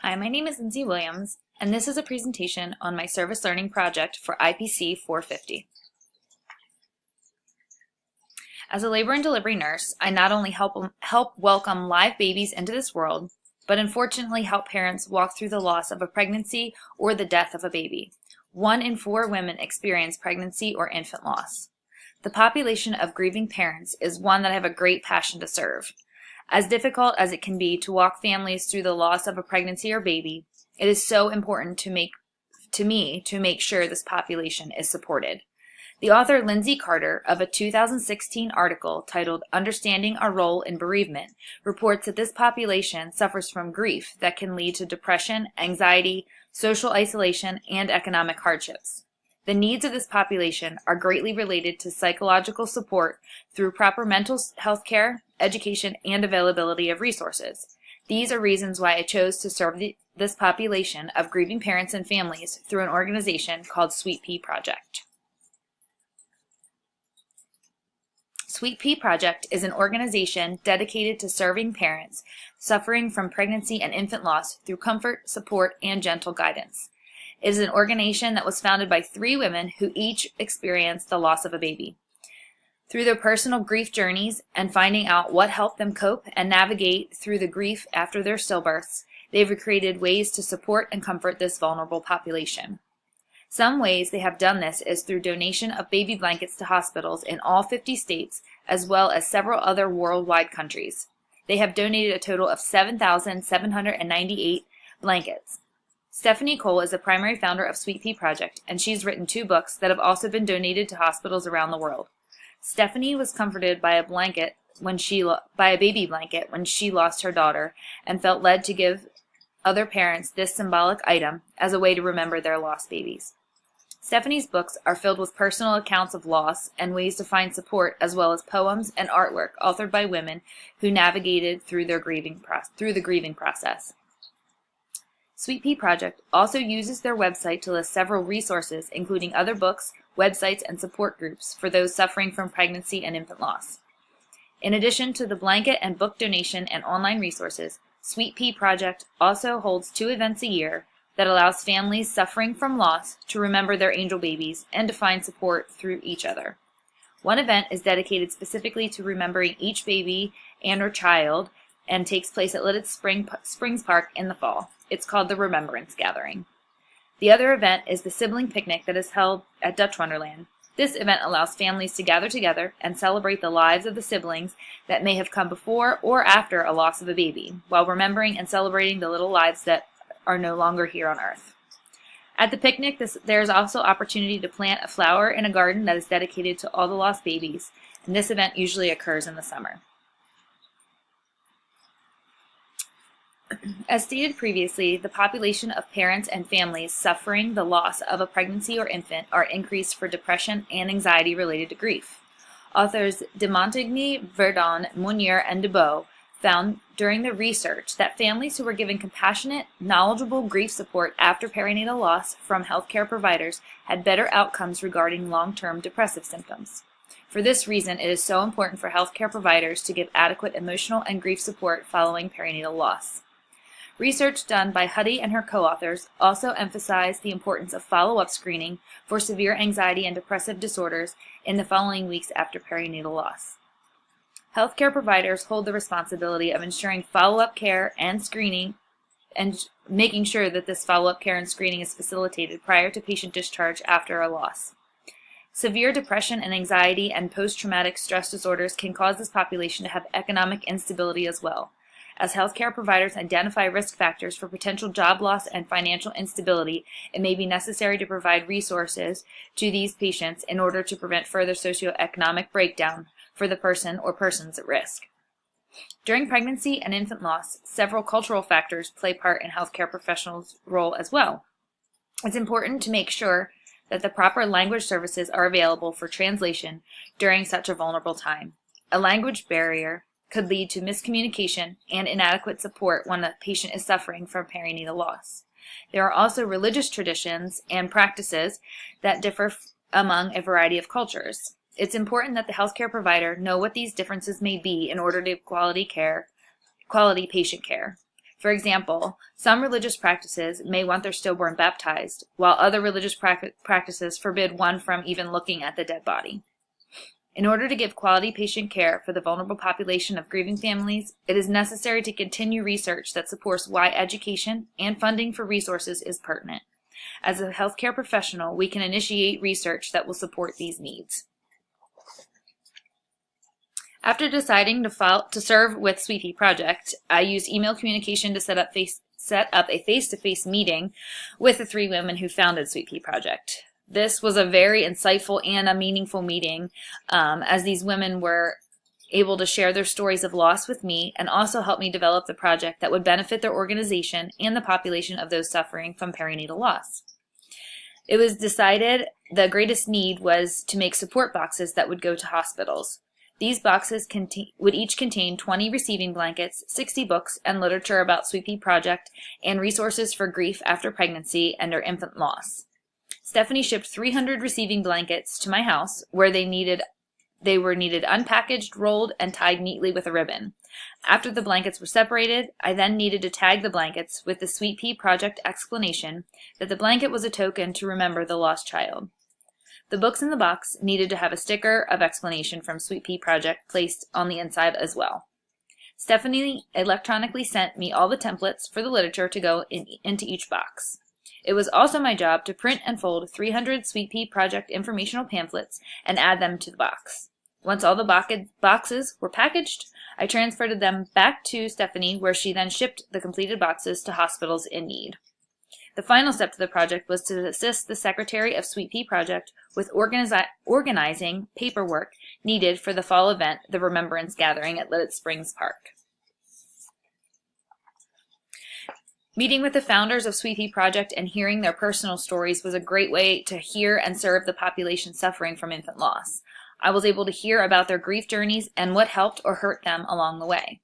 Hi, my name is Lindsay Williams, and this is a presentation on my service learning project for IPC 450. As a labor and delivery nurse, I not only help welcome live babies into this world, but unfortunately help parents walk through the loss of a pregnancy or the death of a baby. 1 in 4 women experience pregnancy or infant loss. The population of grieving parents is one that I have a great passion to serve. As difficult as it can be to walk families through the loss of a pregnancy or baby, it is so important to make sure this population is supported. The author Lindsay Carter of a 2016 article titled Understanding Our Role in Bereavement reports that this population suffers from grief that can lead to depression, anxiety, social isolation, and economic hardships. The needs of this population are greatly related to psychological support through proper mental health care, education, and availability of resources. These are reasons why I chose to serve this population of grieving parents and families through an organization called Sweet Pea Project. Sweet Pea Project is an organization dedicated to serving parents suffering from pregnancy and infant loss through comfort, support, and gentle guidance. It is an organization that was founded by 3 women who each experienced the loss of a baby. Through their personal grief journeys and finding out what helped them cope and navigate through the grief after their stillbirths, they've created ways to support and comfort this vulnerable population. Some ways they have done this is through donation of baby blankets to hospitals in all 50 states, as well as several other worldwide countries. They have donated a total of 7,798 blankets. Stephanie Cole is the primary founder of Sweet Pea Project, and she's written 2 books that have also been donated to hospitals around the world. Stephanie was comforted by a baby blanket when she lost her daughter, and felt led to give other parents this symbolic item as a way to remember their lost babies. Stephanie's books are filled with personal accounts of loss and ways to find support, as well as poems and artwork authored by women who navigated through the grieving process. Sweet Pea Project also uses their website to list several resources, including other books, websites, and support groups for those suffering from pregnancy and infant loss. In addition to the blanket and book donation and online resources, Sweet Pea Project also holds 2 events a year that allows families suffering from loss to remember their angel babies and to find support through each other. One event is dedicated specifically to remembering each baby and or child and takes place at Lititz Springs Park in the fall. It's called the Remembrance Gathering. The other event is the Sibling Picnic that is held at Dutch Wonderland. This event allows families to gather together and celebrate the lives of the siblings that may have come before or after a loss of a baby, while remembering and celebrating the little lives that are no longer here on Earth. At the picnic, there is also opportunity to plant a flower in a garden that is dedicated to all the lost babies, and this event usually occurs in the summer. As stated previously, the population of parents and families suffering the loss of a pregnancy or infant are increased for depression and anxiety related to grief. Authors de Montigny, Verdon, Mounier, and Debeau found during the research that families who were given compassionate, knowledgeable grief support after perinatal loss from healthcare providers had better outcomes regarding long-term depressive symptoms. For this reason, it is so important for healthcare providers to give adequate emotional and grief support following perinatal loss. Research done by Huddy and her co-authors also emphasized the importance of follow-up screening for severe anxiety and depressive disorders in the following weeks after perinatal loss. Healthcare providers hold the responsibility of ensuring follow-up care and screening and making sure that this follow-up care and screening is facilitated prior to patient discharge after a loss. Severe depression and anxiety and post-traumatic stress disorders can cause this population to have economic instability as well. As healthcare providers identify risk factors for potential job loss and financial instability, it may be necessary to provide resources to these patients in order to prevent further socioeconomic breakdown for the person or persons at risk. During pregnancy and infant loss, several cultural factors play part in healthcare professionals' role as well. It's important to make sure that the proper language services are available for translation during such a vulnerable time. A language barrier could lead to miscommunication and inadequate support when a patient is suffering from perinatal loss. There are also religious traditions and practices that differ among a variety of cultures. It's important that the healthcare provider know what these differences may be in order to quality patient care. For example, some religious practices may want their stillborn baptized, while other religious practices forbid one from even looking at the dead body. In order to give quality patient care for the vulnerable population of grieving families, it is necessary to continue research that supports why education and funding for resources is pertinent. As a healthcare professional, we can initiate research that will support these needs. After deciding to serve with Sweet Pea Project, I used email communication to set up a face-to-face meeting with the 3 women who founded Sweet Pea Project. This was a very insightful and a meaningful meeting, as these women were able to share their stories of loss with me and also help me develop the project that would benefit their organization and the population of those suffering from perinatal loss. It was decided the greatest need was to make support boxes that would go to hospitals. These boxes would each contain 20 receiving blankets, 60 books and literature about Sweet Pea Project, and resources for grief after pregnancy and or infant loss. Stephanie shipped 300 receiving blankets to my house where they were needed unpackaged, rolled, and tied neatly with a ribbon. After the blankets were separated, I then needed to tag the blankets with the Sweet Pea Project explanation that the blanket was a token to remember the lost child. The books in the box needed to have a sticker of explanation from Sweet Pea Project placed on the inside as well. Stephanie electronically sent me all the templates for the literature to go into each box. It was also my job to print and fold 300 Sweet Pea Project informational pamphlets and add them to the box. Once all the boxes were packaged, I transferred them back to Stephanie, where she then shipped the completed boxes to hospitals in need. The final step to the project was to assist the secretary of Sweet Pea Project with organizing paperwork needed for the fall event, the Remembrance Gathering at Lititz Springs Park. Meeting with the founders of Sweet Pea Project and hearing their personal stories was a great way to hear and serve the population suffering from infant loss. I was able to hear about their grief journeys and what helped or hurt them along the way.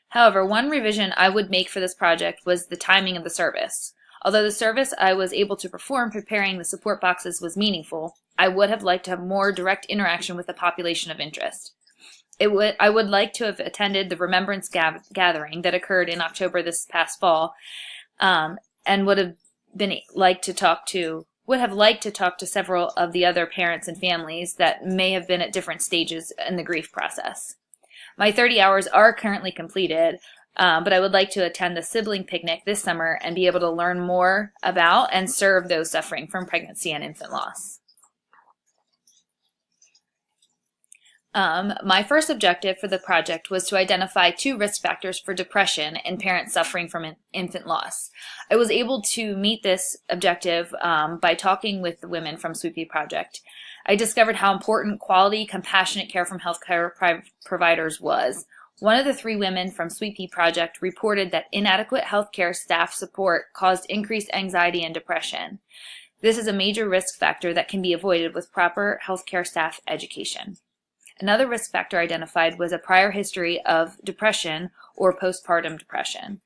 However, one revision I would make for this project was the timing of the service. Although the service I was able to perform preparing the support boxes was meaningful, I would have liked to have more direct interaction with the population of interest. I would like to have attended the Remembrance Gathering that occurred in October this past fall, and would have liked to talk to several of the other parents and families that may have been at different stages in the grief process. My 30 hours are currently completed, but I would like to attend the sibling picnic this summer and be able to learn more about and serve those suffering from pregnancy and infant loss. My first objective for the project was to identify 2 risk factors for depression in parents suffering from infant loss. I was able to meet this objective by talking with the women from Sweet Pea Project. I discovered how important quality, compassionate care from healthcare providers was. One of the 3 women from Sweet Pea Project reported that inadequate healthcare staff support caused increased anxiety and depression. This is a major risk factor that can be avoided with proper healthcare staff education. Another risk factor identified was a prior history of depression or postpartum depression.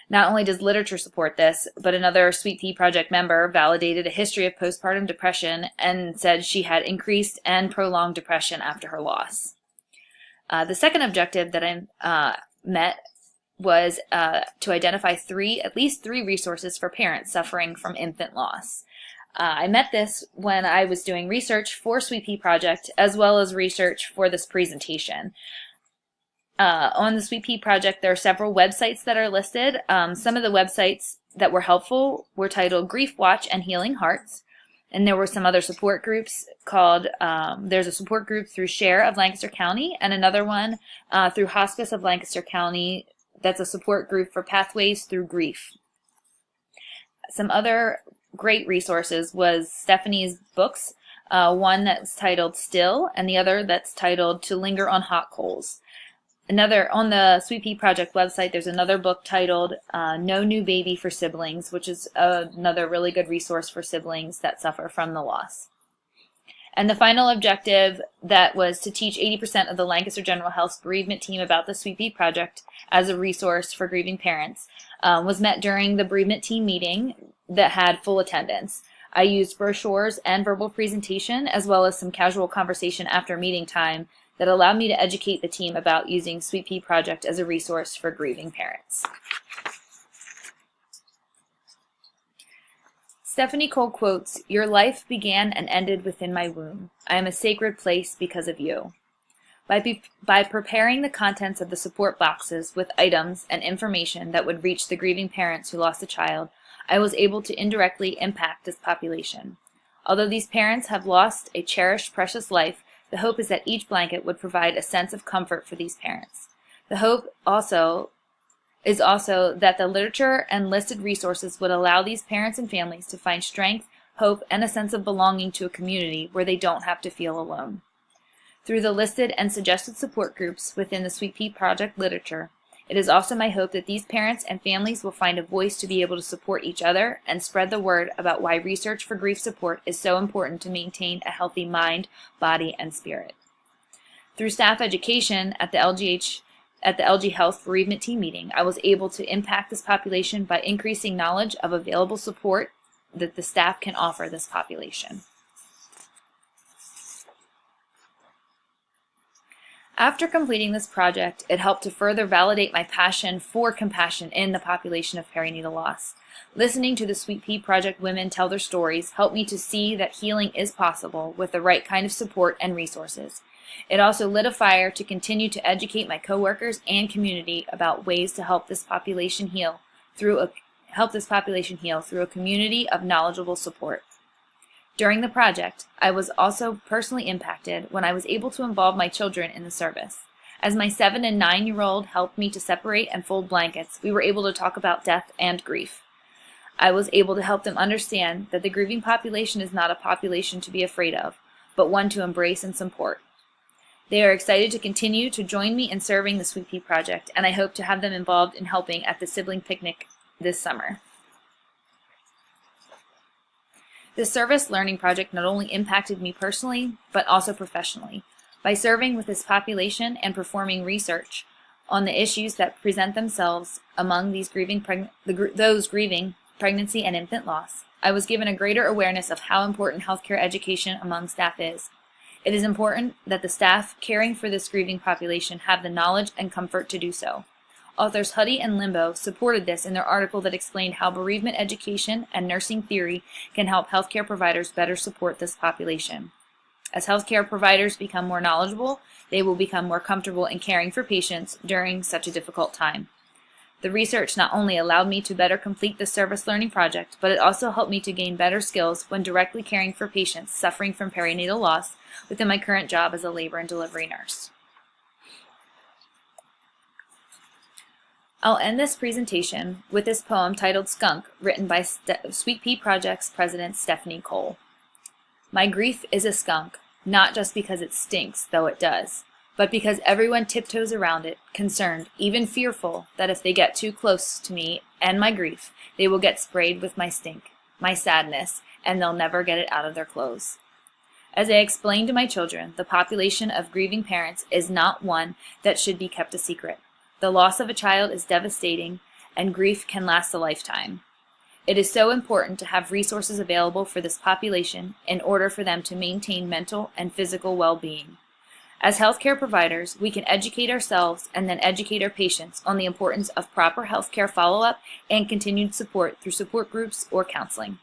Not only does literature support this, but another Sweet Pea Project member validated a history of postpartum depression and said she had increased and prolonged depression after her loss. The second objective that I met was to identify at least three resources for parents suffering from infant loss. I met this when I was doing research for Sweet Pea Project as well as research for this presentation. On the Sweet Pea Project, there are several websites that are listed. Some of the websites that were helpful were titled Grief Watch and Healing Hearts. And there were some other support groups called, there's a support group through SHARE of Lancaster County and another one through Hospice of Lancaster County that's a support group for Pathways Through Grief. Some other great resources was Stephanie's books, one that's titled Still and the other that's titled To Linger on Hot Coals. Another, on the Sweet Pea Project website, there's another book titled No New Baby for Siblings, which is another really good resource for siblings that suffer from the loss. And the final objective that was to teach 80% of the Lancaster General Health's bereavement team about the Sweet Pea Project as a resource for grieving parents was met during the bereavement team meeting that had full attendance. I used brochures and verbal presentation as well as some casual conversation after meeting time that allowed me to educate the team about using Sweet Pea Project as a resource for grieving parents. Stephanie Cole quotes, "Your life began and ended within my womb. I am a sacred place because of you." By preparing the contents of the support boxes with items and information that would reach the grieving parents who lost a child, I was able to indirectly impact this population. Although these parents have lost a cherished, precious life, the hope is that each blanket would provide a sense of comfort for these parents. The hope is also that the literature and listed resources would allow these parents and families to find strength, hope, and a sense of belonging to a community where they don't have to feel alone. Through the listed and suggested support groups within the Sweet Pea Project literature, it is also my hope that these parents and families will find a voice to be able to support each other and spread the word about why research for grief support is so important to maintain a healthy mind, body, and spirit. Through staff education at the LG Health Bereavement Team meeting, I was able to impact this population by increasing knowledge of available support that the staff can offer this population. After completing this project, it helped to further validate my passion for compassion in the population of perinatal loss. Listening to the Sweet Pea Project women tell their stories helped me to see that healing is possible with the right kind of support and resources. It also lit a fire to continue to educate my coworkers and community about ways to help this population heal through a community of knowledgeable support. During the project, I was also personally impacted when I was able to involve my children in the service. As my 7- and 9-year-old helped me to separate and fold blankets, we were able to talk about death and grief. I was able to help them understand that the grieving population is not a population to be afraid of, but one to embrace and support. They are excited to continue to join me in serving the Sweet Pea Project, and I hope to have them involved in helping at the sibling picnic this summer. This service learning project not only impacted me personally, but also professionally. By serving with this population and performing research on the issues that present themselves among those grieving pregnancy and infant loss, I was given a greater awareness of how important healthcare education among staff is. It is important that the staff caring for this grieving population have the knowledge and comfort to do so. Authors Huddy and Limbo supported this in their article that explained how bereavement education and nursing theory can help healthcare providers better support this population. As healthcare providers become more knowledgeable, they will become more comfortable in caring for patients during such a difficult time. The research not only allowed me to better complete the service learning project, but it also helped me to gain better skills when directly caring for patients suffering from perinatal loss within my current job as a labor and delivery nurse. I'll end this presentation with this poem titled Skunk, written by Sweet Pea Project's president, Stephanie Cole. My grief is a skunk, not just because it stinks, though it does, but because everyone tiptoes around it, concerned, even fearful, that if they get too close to me and my grief, they will get sprayed with my stink, my sadness, and they'll never get it out of their clothes. As I explained to my children, the population of grieving parents is not one that should be kept a secret. The loss of a child is devastating, and grief can last a lifetime. It is so important to have resources available for this population in order for them to maintain mental and physical well-being. As healthcare providers, we can educate ourselves and then educate our patients on the importance of proper healthcare follow-up and continued support through support groups or counseling.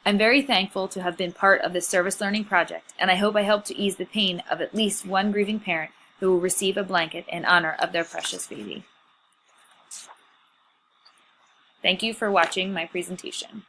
I'm very thankful to have been part of this service learning project, and I hope I helped to ease the pain of at least one grieving parent who will receive a blanket in honor of their precious baby. Thank you for watching my presentation.